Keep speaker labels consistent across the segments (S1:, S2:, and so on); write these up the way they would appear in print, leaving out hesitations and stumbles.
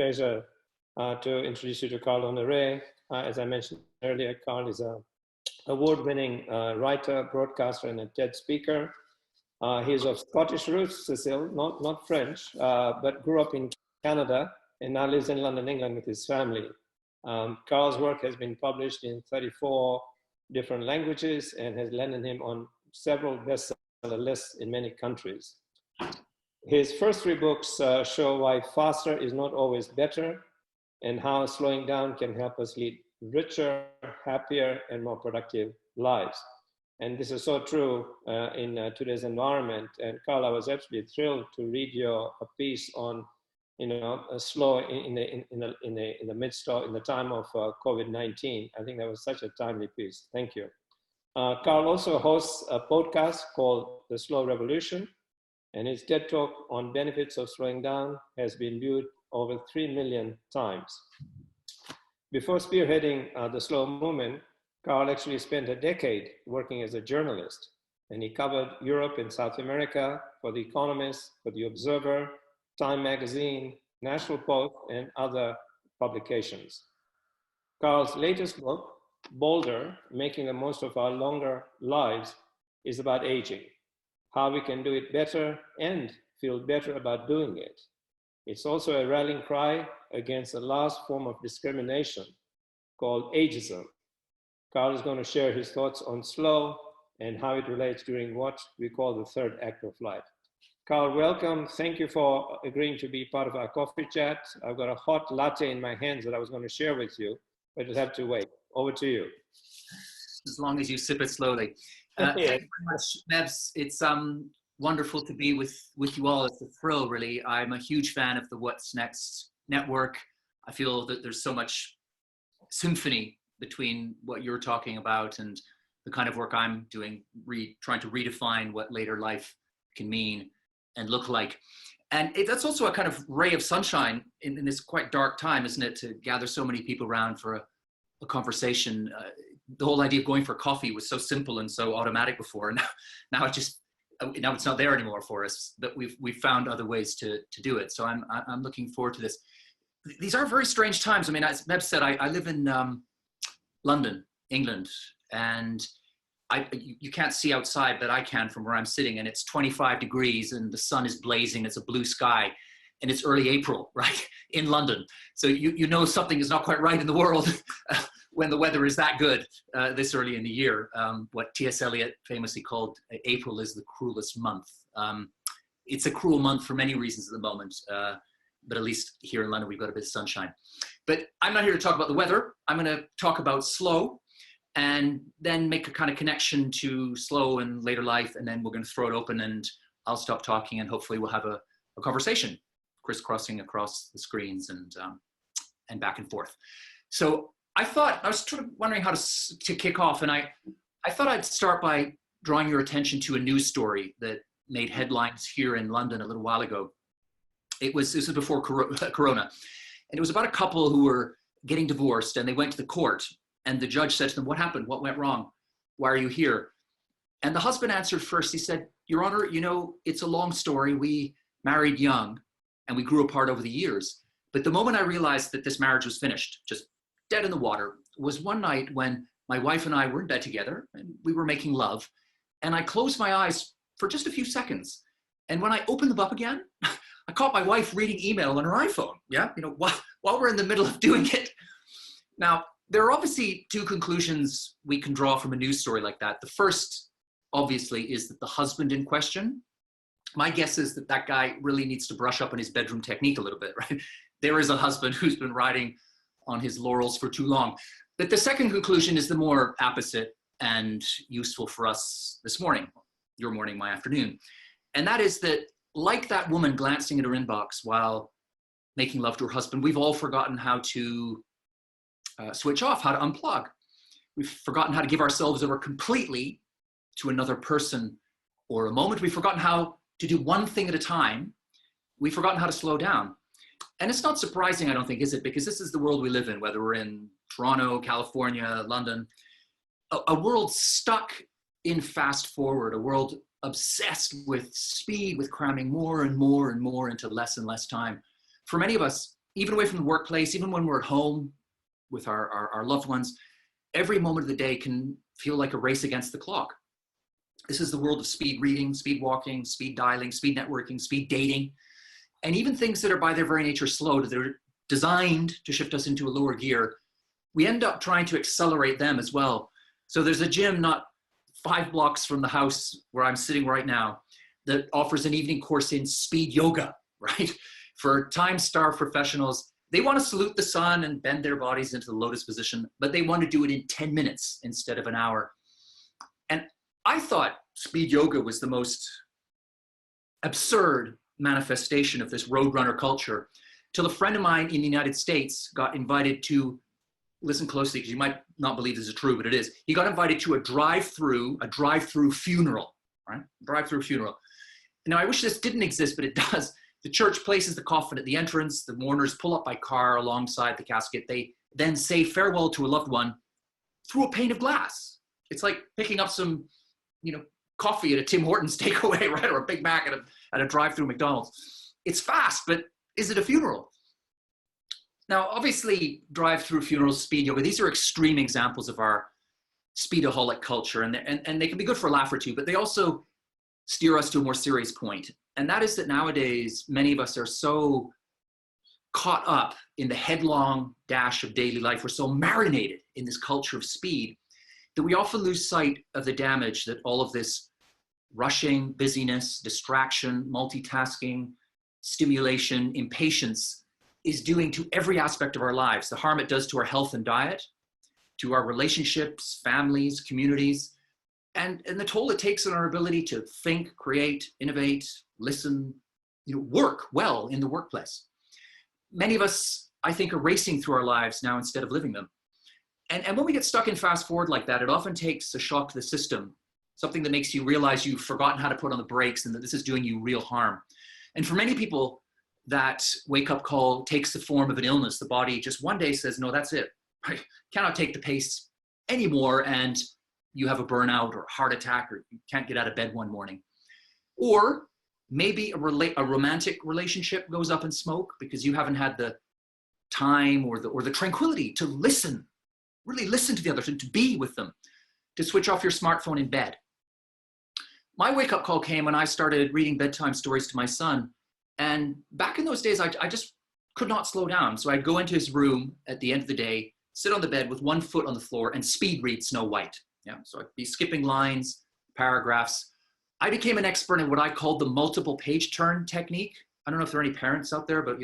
S1: pleasure to introduce you to Carl Honoré. As I mentioned earlier, Carl is an award-winning writer, broadcaster, and a TED speaker. He's of Scottish roots, Cecile, not French, but grew up in Canada and now lives in London, England with his family. Carl's work has been published in 34 different languages and has landed him on several bestseller lists in many countries. His first 3 books show why faster is not always better and how slowing down can help us lead richer, happier, and more productive lives. And this is so true in today's environment. And Carl, I was absolutely thrilled to read your piece on, slow in the midst of, in the time of COVID-19. I think that was such a timely piece. Thank you. Carl also hosts a podcast called The Slow Revolution, and his TED Talk on benefits of slowing down has been viewed over 3 million times. Before spearheading the slow movement, Carl actually spent a decade working as a journalist, and he covered Europe and South America for The Economist, for The Observer, Time Magazine, National Post, and other publications. Carl's latest book, Bolder, Making the Most of Our Longer Lives, is about aging, how we can do it better and feel better about doing it. It's also a rallying cry against the last form of discrimination called ageism. Carl is going to share his thoughts on slow and how it relates during what we call the third act of life. Carl, welcome. Thank you for agreeing to be part of our coffee chat. I've got a hot latte in my hands that I was going to share with you, but you'll have to wait. Over to you.
S2: As long as you sip it slowly. Thank you very much, Mebs. It's wonderful to be with you all. It's a thrill, really. I'm a huge fan of the What's Next network. I feel that there's so much symphony between what you're talking about and the kind of work I'm doing, trying to redefine what later life can mean and look like. And that's also a kind of ray of sunshine in this quite dark time, isn't it, to gather so many people around for a conversation. The whole idea of going for coffee was so simple and so automatic before. And now it's not there anymore for us, but we've found other ways to do it. So I'm looking forward to this. These are very strange times. I mean, as Meb said, I live in London, England, and you can't see outside, but I can from where I'm sitting, and it's 25 degrees and the sun is blazing. It's a blue sky, and it's early April, right, in London. So you know something is not quite right in the world when the weather is that good this early in the year. What T.S. Eliot famously called April is the cruelest month. It's a cruel month for many reasons at the moment, but at least here in London, we've got a bit of sunshine. But I'm not here to talk about the weather. I'm going to talk about slow and then make a kind of connection to slow and later life. And then we're going to throw it open and I'll stop talking and hopefully we'll have a conversation crisscrossing across the screens and back and forth. So I was sort of wondering how to kick off. And I thought I'd start by drawing your attention to a news story that made headlines here in London a little while ago. This was before Corona. And it was about a couple who were getting divorced and they went to the court and the judge said to them, "What happened? What went wrong? Why are you here?" And the husband answered first. He said, "Your Honor, it's a long story. We married young and we grew apart over the years. But the moment I realized that this marriage was finished, just dead in the water, was one night when my wife and I were in bed together and we were making love. And I closed my eyes for just a few seconds. And when I opened them up again, I caught my wife reading email on her iPhone, while we're in the middle of doing it." Now, there are obviously 2 conclusions we can draw from a news story like that. The first, obviously, is that the husband in question, my guess is that guy really needs to brush up on his bedroom technique a little bit, right? There is a husband who's been riding on his laurels for too long. But the second conclusion is the more apposite and useful for us this morning, your morning, my afternoon. And that is that, like that woman glancing at her inbox while making love to her husband, we've all forgotten how to switch off, how to unplug. We've forgotten how to give ourselves over completely to another person or a moment. We've forgotten how to do one thing at a time. We've forgotten how to slow down. And it's not surprising, I don't think, is it? Because this is the world we live in, whether we're in Toronto, California, London, a world stuck in fast forward, a world obsessed with speed, with cramming more and more and more into less and less time. For many of us, even away from the workplace, even when we're at home with our loved ones, every moment of the day can feel like a race against the clock. This is the world of speed reading, speed walking, speed dialing, speed networking, speed dating, and even things that are by their very nature slow, that are designed to shift us into a lower gear. We end up trying to accelerate them as well. So there's a gym not 5 blocks from the house where I'm sitting right now that offers an evening course in speed yoga, right? For time-starved professionals. They want to salute the sun and bend their bodies into the lotus position, but they want to do it in 10 minutes instead of an hour. And I thought speed yoga was the most absurd manifestation of this roadrunner culture, till a friend of mine in the United States got invited to, listen closely because you might not believe this is true, but it is. He got invited to a drive-through funeral, right? Drive-through funeral. Now, I wish this didn't exist, but it does. The church places the coffin at the entrance. The mourners pull up by car alongside the casket. They then say farewell to a loved one through a pane of glass. It's like picking up some, coffee at a Tim Hortons takeaway, right? Or a Big Mac at a drive-through McDonald's. It's fast, but is it a funeral? Now, obviously, drive-through funerals, speed yoga, these are extreme examples of our speedaholic culture, and they can be good for a laugh or two, but they also steer us to a more serious point. And that is that nowadays, many of us are so caught up in the headlong dash of daily life. We're so marinated in this culture of speed that we often lose sight of the damage that all of this rushing, busyness, distraction, multitasking, stimulation, impatience is doing to every aspect of our lives. The harm it does to our health and diet, to our relationships, families, communities, and the toll it takes on our ability to think, create, innovate, listen, work well in the workplace. Many of us, I think, are racing through our lives now instead of living them. And when we get stuck in fast forward like that, it often takes a shock to the system, something that makes you realize you've forgotten how to put on the brakes and that this is doing you real harm. And for many people, that wake-up call takes the form of an illness. The body just one day says, no, that's it. I cannot take the pace anymore, and you have a burnout or a heart attack, or you can't get out of bed one morning. Or maybe a romantic relationship goes up in smoke because you haven't had the time or the tranquility to listen, really listen to the others and to be with them, to switch off your smartphone in bed. My wake-up call came when I started reading bedtime stories to my son. And back in those days, I just could not slow down. So I'd go into his room at the end of the day, sit on the bed with one foot on the floor and speed read Snow White. Yeah, so I'd be skipping lines, paragraphs. I became an expert in what I called the multiple page turn technique. I don't know if there are any parents out there, but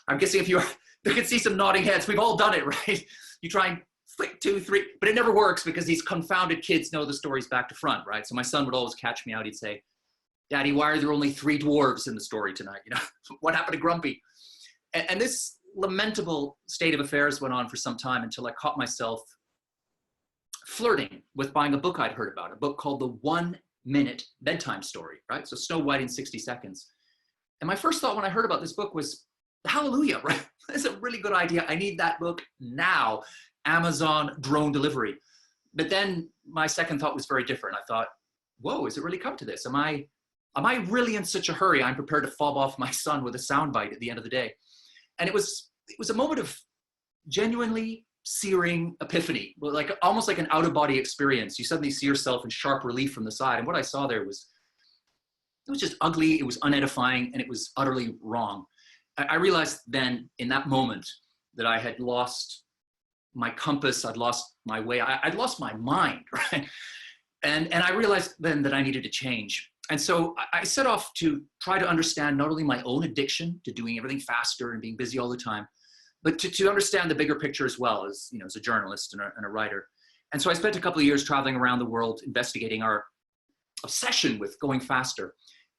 S2: I'm guessing if you can see some nodding heads. We've all done it, right? You try and flick 2, 3, but it never works because these confounded kids know the stories back to front, right? So my son would always catch me out. He'd say, Daddy, why are there only 3 dwarves in the story tonight? What happened to Grumpy? And this lamentable state of affairs went on for some time until I caught myself flirting with buying a book I'd heard about, a book called The 1 Minute Bedtime Story, right? So Snow White in 60 seconds. And my first thought when I heard about this book was, hallelujah, right? That's a really good idea. I need that book now. Amazon drone delivery. But then my second thought was very different. I thought, whoa, has it really come to this? Am I really in such a hurry? I'm prepared to fob off my son with a soundbite at the end of the day. And it was a moment of genuinely searing epiphany, almost like an out-of-body experience. You suddenly see yourself in sharp relief from the side. And what I saw there was just ugly, it was unedifying, and it was utterly wrong. I realized then in that moment that I had lost my compass, I'd lost my way, I'd lost my mind, right? And I realized then that I needed to change. And so I set off to try to understand not only my own addiction to doing everything faster and being busy all the time, but to understand the bigger picture as well as a journalist and a writer. And so I spent a couple of years traveling around the world investigating our obsession with going faster.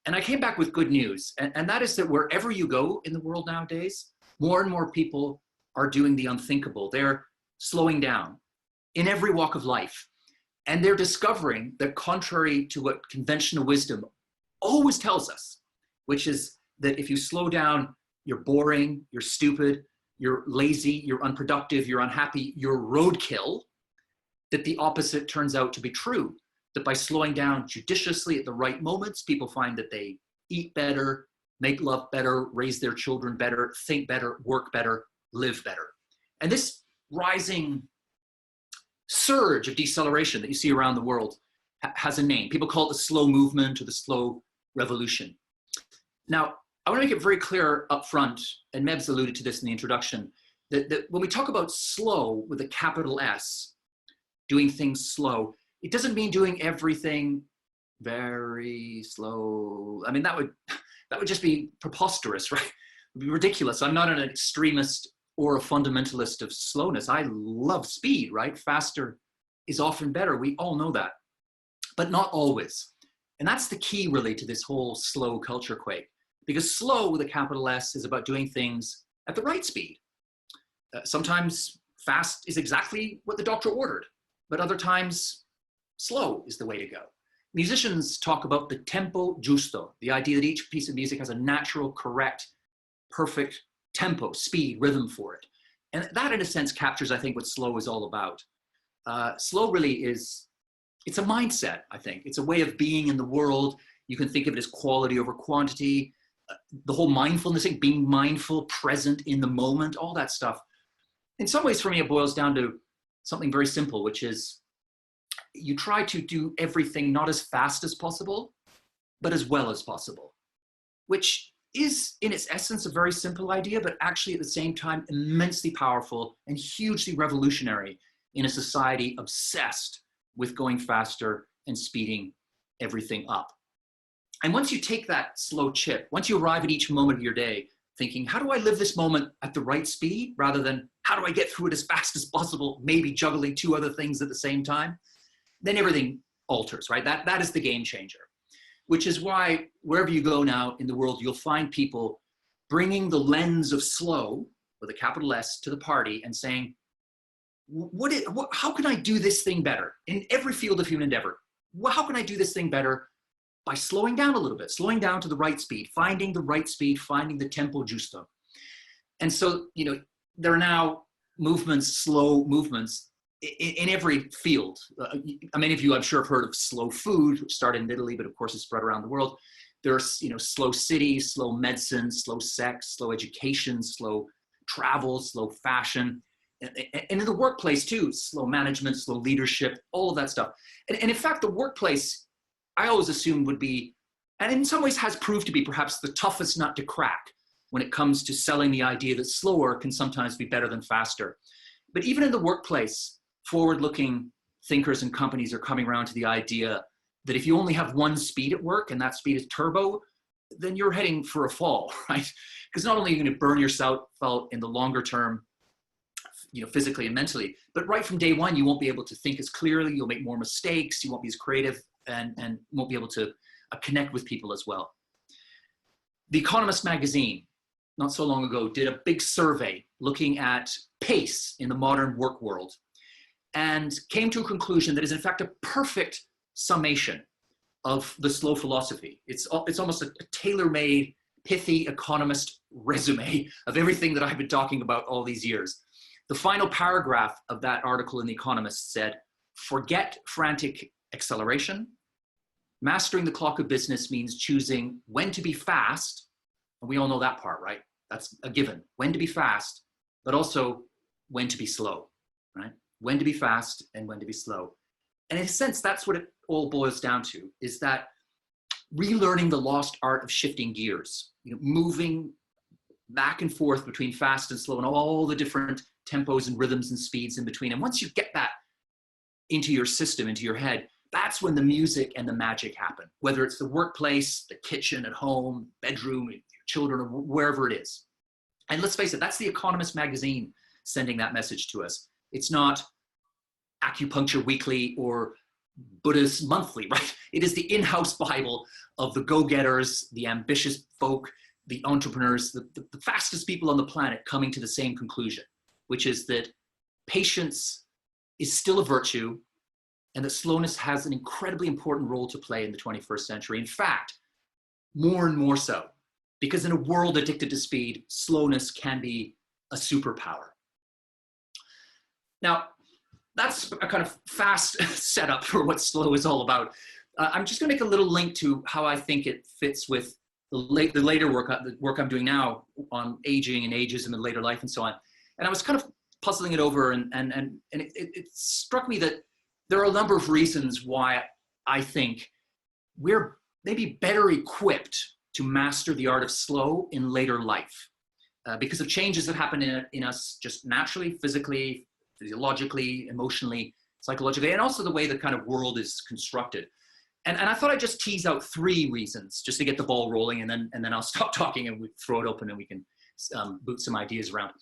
S2: And I came back with good news. And that is that wherever you go in the world nowadays, more and more people are doing the unthinkable. They're slowing down in every walk of life. And they're discovering that contrary to what conventional wisdom always tells us, which is that if you slow down, you're boring, you're stupid, you're lazy, you're unproductive, you're unhappy, you're roadkill, that the opposite turns out to be true. That by slowing down judiciously at the right moments, people find that they eat better, make love better, raise their children better, think better, work better, live better. And this rising surge of deceleration that you see around the world has a name. People call it the slow movement or the slow revolution. Now, I want to make it very clear up front, and Mebs alluded to this in the introduction, that when we talk about slow with a capital S, doing things slow, it doesn't mean doing everything very slow. I mean, that would just be preposterous, right? It would be ridiculous. I'm not an extremist or a fundamentalist of slowness. I love speed, right? Faster is often better. We all know that, but not always. And that's the key really to this whole slow culture quake, because slow with a capital S is about doing things at the right speed. Sometimes fast is exactly what the doctor ordered, but other times slow is the way to go. Musicians talk about the tempo giusto, the idea that each piece of music has a natural, correct, perfect tempo, speed, rhythm for it. And that in a sense captures, I think, what slow is all about. Slow really is, it's a mindset, I think. It's a way of being in the world. You can think of it as quality over quantity, the whole mindfulness thing, being mindful, present in the moment, all that stuff. In some ways, for me, it boils down to something very simple, which is you try to do everything not as fast as possible, but as well as possible, which is in its essence a very simple idea, but actually at the same time immensely powerful and hugely revolutionary in a society obsessed with going faster and speeding everything up. And once you take that slow chip, once you arrive at each moment of your day thinking, how do I live this moment at the right speed rather than how do I get through it as fast as possible, maybe juggling two other things at the same time, then everything alters, right? That is the game changer, which is why wherever you go now in the world, you'll find people bringing the lens of slow with a capital S to the party and saying, how can I do this thing better in every field of human endeavor? How can I do this thing better by slowing down a little bit, slowing down to the right speed, finding the right speed, finding the tempo giusto. And so, you know, there are now movements, slow movements in every field. Many of you, I'm sure, have heard of slow food, which started in Italy, but of course it's spread around the world. There's, you know, slow cities, slow medicine, slow sex, slow education, slow travel, slow fashion. And in the workplace too, slow management, slow leadership, all of that stuff. And in fact, the workplace, I always assumed would be, and in some ways has proved to be perhaps the toughest nut to crack when it comes to selling the idea that slower can sometimes be better than faster. But even in the workplace, forward-looking thinkers and companies are coming around to the idea that if you only have one speed at work and that speed is turbo, then you're heading for a fall, right? Because not only are you going to burn yourself out in the longer term, you know, physically and mentally, but right from day one, you won't be able to think as clearly, you'll make more mistakes, you won't be as creative, and won't be able to connect with people as well. The Economist magazine, not so long ago, did a big survey looking at pace in the modern work world and came to a conclusion that is in fact a perfect summation of the slow philosophy. It's almost a tailor-made, pithy economist resume of everything that I've been talking about all these years. The final paragraph of that article in The Economist said, forget frantic acceleration. Mastering the clock of business means choosing when to be fast. And we all know that part, right? That's a given. When to be fast, but also when to be slow, right? When to be fast and when to be slow. And in a sense, that's what it all boils down to, is that relearning the lost art of shifting gears, you know, moving back and forth between fast and slow and all the different tempos and rhythms and speeds in between. And once you get that into your system, into your head, that's when the music and the magic happen, whether it's the workplace, the kitchen at home, bedroom, your children, or wherever it is. And let's face it, that's The Economist magazine sending that message to us. It's not Acupuncture Weekly or Buddhist Monthly, right? It is the in-house Bible of the go-getters, the ambitious folk, the entrepreneurs, the fastest people on the planet coming to the same conclusion, which is that patience is still a virtue, and that slowness has an incredibly important role to play in the 21st century. In fact, more and more so, because in a world addicted to speed, slowness can be a superpower. Now, that's a kind of fast setup for what slow is all about. I'm just going to make a little link to how I think it fits with the later work, the work I'm doing now on aging and ageism in later life and so on. And I was kind of puzzling it over, and it struck me that there are a number of reasons why I think we're maybe better equipped to master the art of slow in later life because of changes that happen in us just naturally, physically, physiologically, emotionally, psychologically, and also the way the kind of world is constructed. And I thought I'd just tease out 3 reasons just to get the ball rolling, and then I'll stop talking and we throw it open and we can boot some ideas around.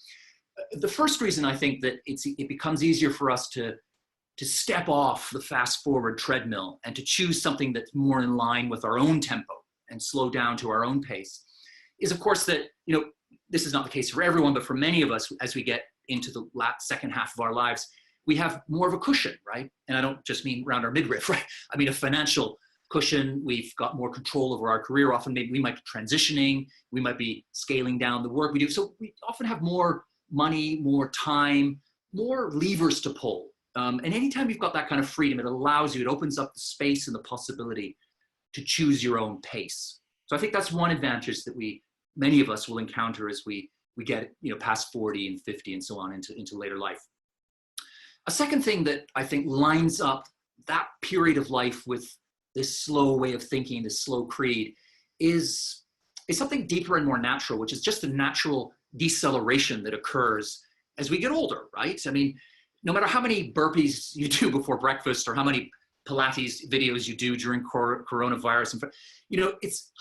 S2: The first reason I think that it becomes easier for us to step off the fast forward treadmill and to choose something that's more in line with our own tempo and slow down to our own pace is, of course, that, you know, this is not the case for everyone, but for many of us, as we get into the second half of our lives, we have more of a cushion, right? And I don't just mean around our midriff, right? I mean a financial cushion. We've got more control over our career. Often maybe we might be transitioning. We might be scaling down the work we do. So we often have more money, more time, more levers to pull. And anytime you've got that kind of freedom, it allows you, it opens up the space and the possibility to choose your own pace. So I think that's one advantage that many of us will encounter as we get, you know, past 40 and 50 and so on into later life. A second thing that I think lines up that period of life with this slow way of thinking, this slow creed, is something deeper and more natural, which is just the natural deceleration that occurs as we get older, right? I mean, no matter how many burpees you do before breakfast or how many Pilates videos you do during coronavirus, you know, it's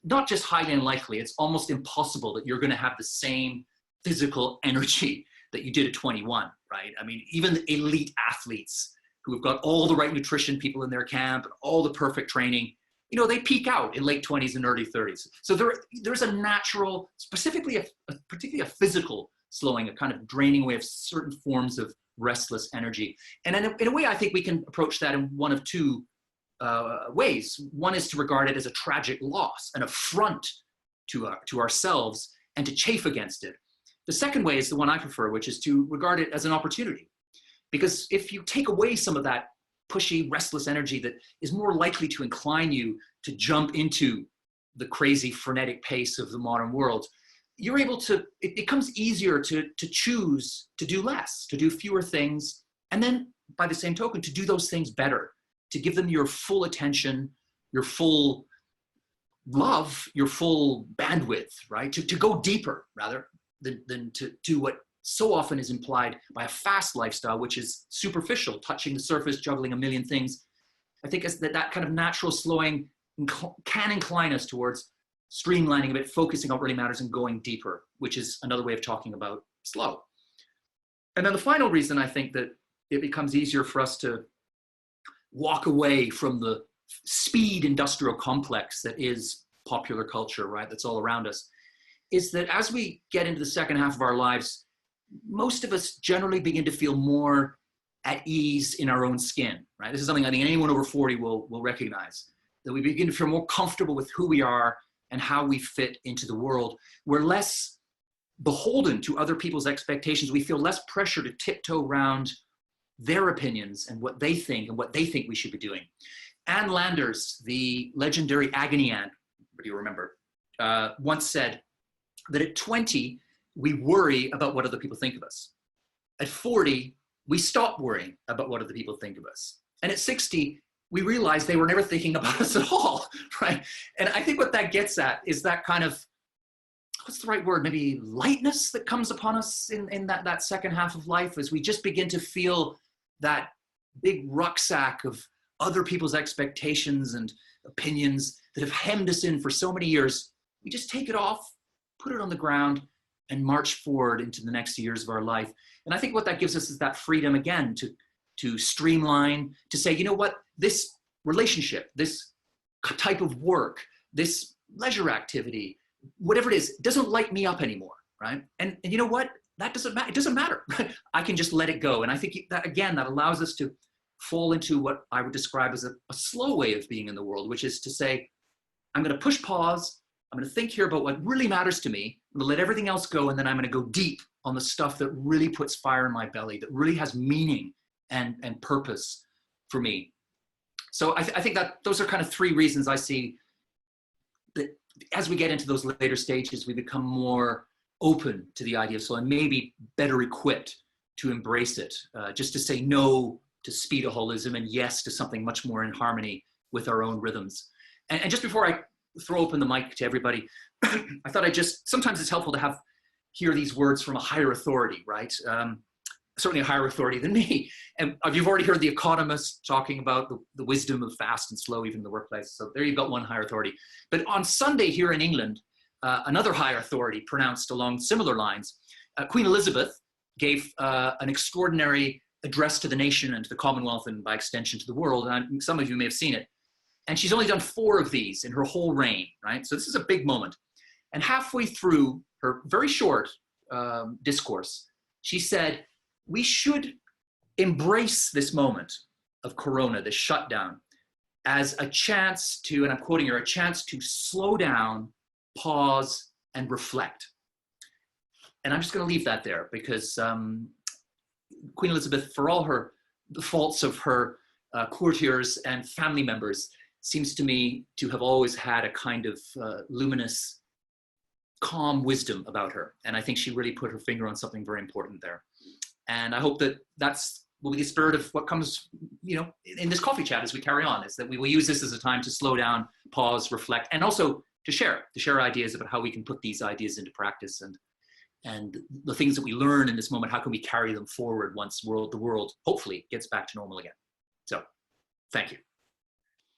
S2: not just highly unlikely, it's almost impossible that you're going to have the same physical energy that you did at 21, right? I mean, even the elite athletes who have got all the right nutrition people in their camp, and all the perfect training, you know, they peak out in late 20s and early 30s. So there's a natural, particularly a physical slowing, a kind of draining away of certain forms of restless energy. And in a way, I think we can approach that in one of 2 ways. One is to regard it as a tragic loss, an affront to ourselves, and to chafe against it. The second way is the one I prefer, which is to regard it as an opportunity. Because if you take away some of that pushy, restless energy that is more likely to incline you to jump into the crazy, frenetic pace of the modern world, you're able to, it becomes easier to choose to do less, to do fewer things, and then by the same token, to do those things better, to give them your full attention, your full love, your full bandwidth, right? To go deeper rather than to do what so often is implied by a fast lifestyle, which is superficial, touching the surface, juggling a million things. I think that kind of natural slowing can incline us towards streamlining a bit, focusing on what really matters and going deeper, which is another way of talking about slow. And then the final reason I think that it becomes easier for us to walk away from the speed industrial complex that is popular culture, right? That's all around us, is that as we get into the second half of our lives, most of us generally begin to feel more at ease in our own skin, right? This is something I think anyone over 40 will recognize, that we begin to feel more comfortable with who we are and how we fit into the world. We're less beholden to other people's expectations. We feel less pressure to tiptoe around their opinions and what they think we should be doing. Ann Landers, the legendary agony aunt, what do you remember, once said that at 20, we worry about what other people think of us. At 40, we stop worrying about what other people think of us. And at 60, we realize they were never thinking about us at all, right? And I think what that gets at is that kind of, what's the right word? Maybe lightness that comes upon us in that second half of life, as we just begin to feel that big rucksack of other people's expectations and opinions that have hemmed us in for so many years. We just take it off, put it on the ground, and march forward into the next years of our life. And I think what that gives us is that freedom again to streamline, to say, you know what, this relationship, this type of work, this leisure activity, whatever it is, doesn't light me up anymore, right? And you know what, that doesn't matter. It doesn't matter. I can just let it go. And I think that, again, that allows us to fall into what I would describe as a slow way of being in the world, which is to say, I'm going to push pause. I'm going to think here about what really matters to me. I'm going to let everything else go, and then I'm going to go deep on the stuff that really puts fire in my belly, that really has meaning and purpose for me. So I think that those are kind of 3 reasons I see that as we get into those later stages, we become more open to the idea of soul and maybe better equipped to embrace it, just to say no to speedaholism and yes to something much more in harmony with our own rhythms. And just before I throw open the mic to everybody, I thought sometimes it's helpful to hear these words from a higher authority, right? Certainly a higher authority than me. And you've already heard the economists talking about the wisdom of fast and slow, even in the workplace. So there you've got one higher authority. But on Sunday here in England, another higher authority pronounced along similar lines. Queen Elizabeth gave an extraordinary address to the nation and to the Commonwealth and by extension to the world. And some of you may have seen it. And she's only done 4 of these in her whole reign, right? So this is a big moment. And halfway through her very short discourse, she said, we should embrace this moment of Corona, this shutdown, as a chance to, and I'm quoting her, a chance to slow down, pause, and reflect. And I'm just going to leave that there because Queen Elizabeth, for all the faults of her courtiers and family members, seems to me to have always had a kind of luminous, calm wisdom about her. And I think she really put her finger on something very important there. And I hope that will be the spirit of what comes, in this coffee chat as we carry on, is that we will use this as a time to slow down, pause, reflect, and also to share ideas about how we can put these ideas into practice and the things that we learn in this moment, how can we carry them forward once the world hopefully gets back to normal again. So, thank you.